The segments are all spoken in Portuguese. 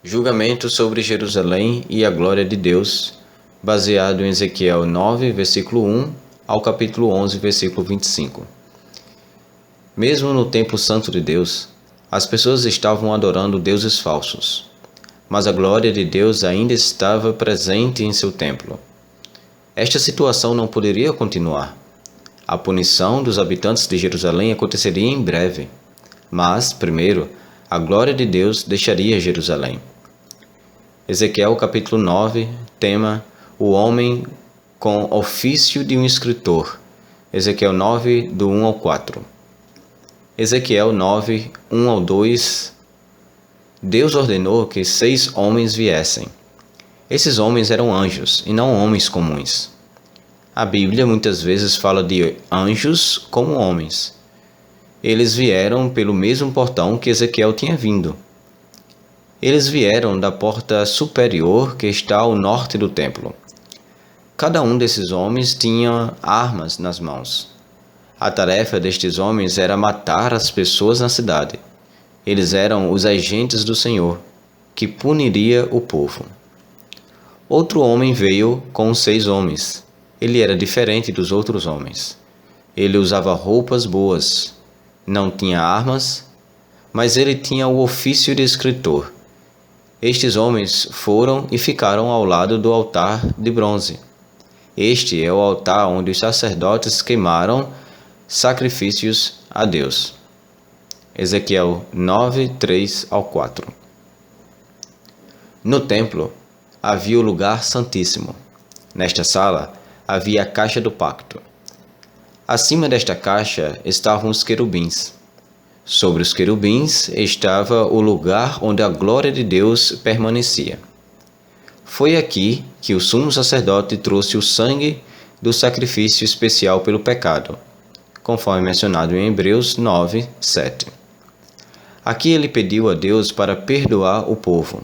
Julgamento sobre Jerusalém e a glória de Deus, baseado em Ezequiel 9, versículo 1 ao capítulo 11, versículo 25. Mesmo no templo santo de Deus, as pessoas estavam adorando deuses falsos, mas a glória de Deus ainda estava presente em seu templo. Esta situação não poderia continuar. A punição dos habitantes de Jerusalém aconteceria em breve, mas, primeiro, a glória de Deus deixaria Jerusalém. Ezequiel capítulo 9, tema o homem com ofício de um escritor. Ezequiel 9, do 1 ao 4. Ezequiel 9, 1 ao 2. Deus ordenou que 6 homens viessem. Esses homens eram anjos e não homens comuns. A Bíblia muitas vezes fala de anjos como homens. Eles vieram pelo mesmo portão que Ezequiel tinha vindo. Eles vieram da porta superior que está ao norte do templo. Cada um desses homens tinha armas nas mãos. A tarefa destes homens era matar as pessoas na cidade. Eles eram os agentes do Senhor, que puniria o povo. Outro homem veio com 6 homens. Ele era diferente dos outros homens. Ele usava roupas boas, não tinha armas, mas ele tinha o ofício de escritor. Estes homens foram e ficaram ao lado do altar de bronze. Este é o altar onde os sacerdotes queimaram sacrifícios a Deus. Ezequiel 9, 3 ao 4. No templo havia o lugar santíssimo. Nesta sala havia a caixa do pacto. Acima desta caixa estavam os querubins. Sobre os querubins estava o lugar onde a glória de Deus permanecia. Foi aqui que o sumo sacerdote trouxe o sangue do sacrifício especial pelo pecado, conforme mencionado em Hebreus 9, 7. Aqui ele pediu a Deus para perdoar o povo.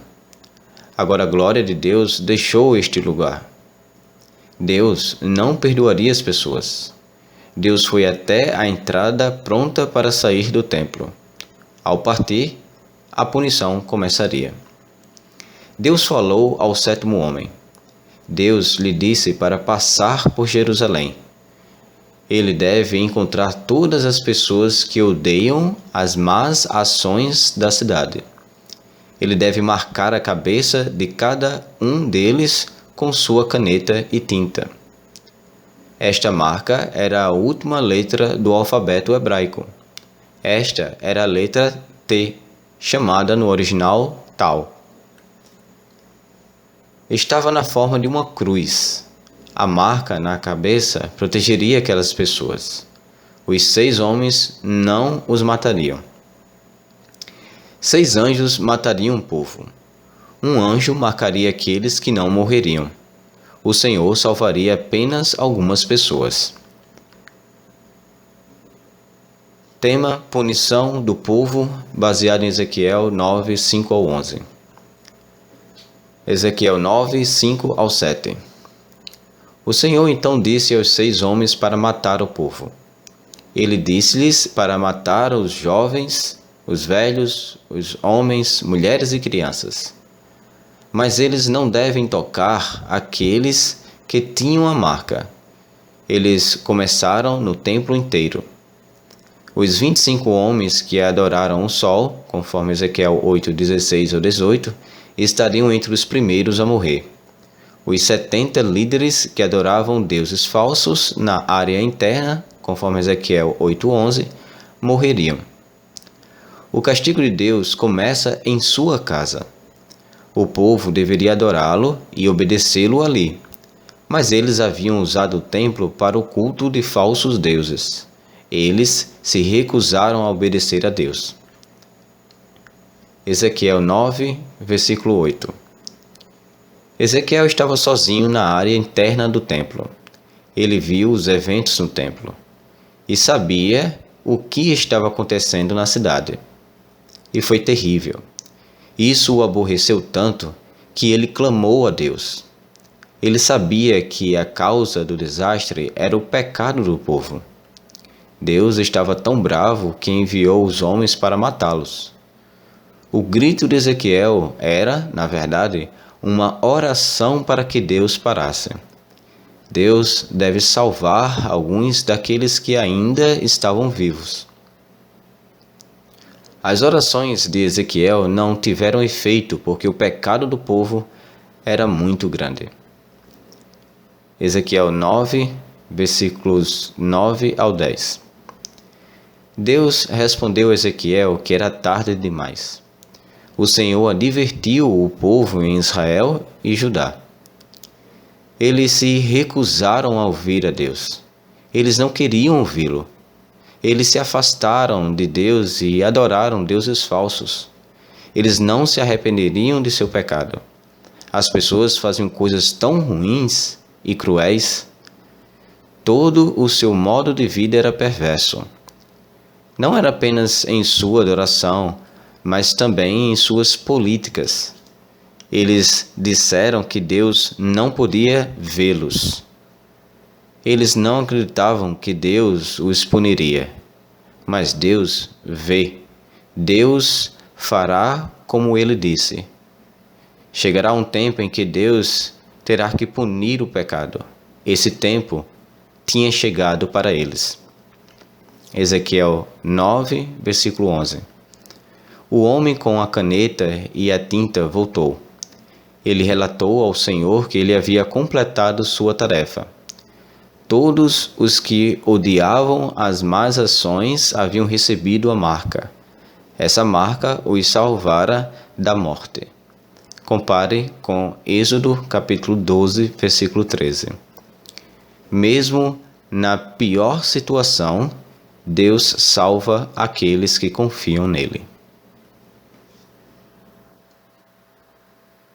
Agora a glória de Deus deixou este lugar. Deus não perdoaria as pessoas. Deus foi até a entrada pronta para sair do templo. Ao partir, a punição começaria. Deus falou ao 7º homem. Deus lhe disse para passar por Jerusalém. Ele deve encontrar todas as pessoas que odeiam as más ações da cidade. Ele deve marcar a cabeça de cada um deles com sua caneta e tinta. Esta marca era a última letra do alfabeto hebraico. Esta era a letra T, chamada no original Tal. Estava na forma de uma cruz. A marca na cabeça protegeria aquelas pessoas. Os 6 homens não os matariam. 6 anjos matariam o povo. Um anjo marcaria aqueles que não morreriam. O Senhor salvaria apenas algumas pessoas. Tema: punição do povo, baseado em Ezequiel 9, 5 ao 11. Ezequiel 9, 5 ao 7. O Senhor então disse aos 6 homens para matar o povo. Ele disse-lhes para matar os jovens, os velhos, os homens, mulheres e crianças. Mas eles não devem tocar aqueles que tinham a marca. Eles começaram no templo inteiro. Os 25 homens que adoraram o sol, conforme Ezequiel 8, 16 ou 18, estariam entre os primeiros a morrer. Os 70 líderes que adoravam deuses falsos na área interna, conforme Ezequiel 8, 11, morreriam. O castigo de Deus começa em sua casa. O povo deveria adorá-lo e obedecê-lo ali, mas eles haviam usado o templo para o culto de falsos deuses. Eles se recusaram a obedecer a Deus. Ezequiel 9, versículo 8. Ezequiel estava sozinho na área interna do templo. Ele viu os eventos no templo e sabia o que estava acontecendo na cidade. E foi terrível. Isso o aborreceu tanto que ele clamou a Deus. Ele sabia que a causa do desastre era o pecado do povo. Deus estava tão bravo que enviou os homens para matá-los. O grito de Ezequiel era, na verdade, uma oração para que Deus parasse. Deus deve salvar alguns daqueles que ainda estavam vivos. As orações de Ezequiel não tiveram efeito porque o pecado do povo era muito grande. Ezequiel 9, versículos 9 ao 10. Deus respondeu a Ezequiel que era tarde demais. O Senhor advertiu o povo em Israel e Judá. Eles se recusaram a ouvir a Deus. Eles não queriam ouvi-lo. Eles se afastaram de Deus e adoraram deuses falsos. Eles não se arrependeriam de seu pecado. As pessoas faziam coisas tão ruins e cruéis. Todo o seu modo de vida era perverso. Não era apenas em sua adoração, mas também em suas políticas. Eles disseram que Deus não podia vê-los. Eles não acreditavam que Deus os puniria. Mas Deus vê. Deus fará como ele disse. Chegará um tempo em que Deus terá que punir o pecado. Esse tempo tinha chegado para eles. Ezequiel 9, versículo 11. O homem com a caneta e a tinta voltou. Ele relatou ao Senhor que ele havia completado sua tarefa. Todos os que odiavam as más ações haviam recebido a marca. Essa marca os salvara da morte. Compare com Êxodo capítulo 12, versículo 13. Mesmo na pior situação, Deus salva aqueles que confiam nele.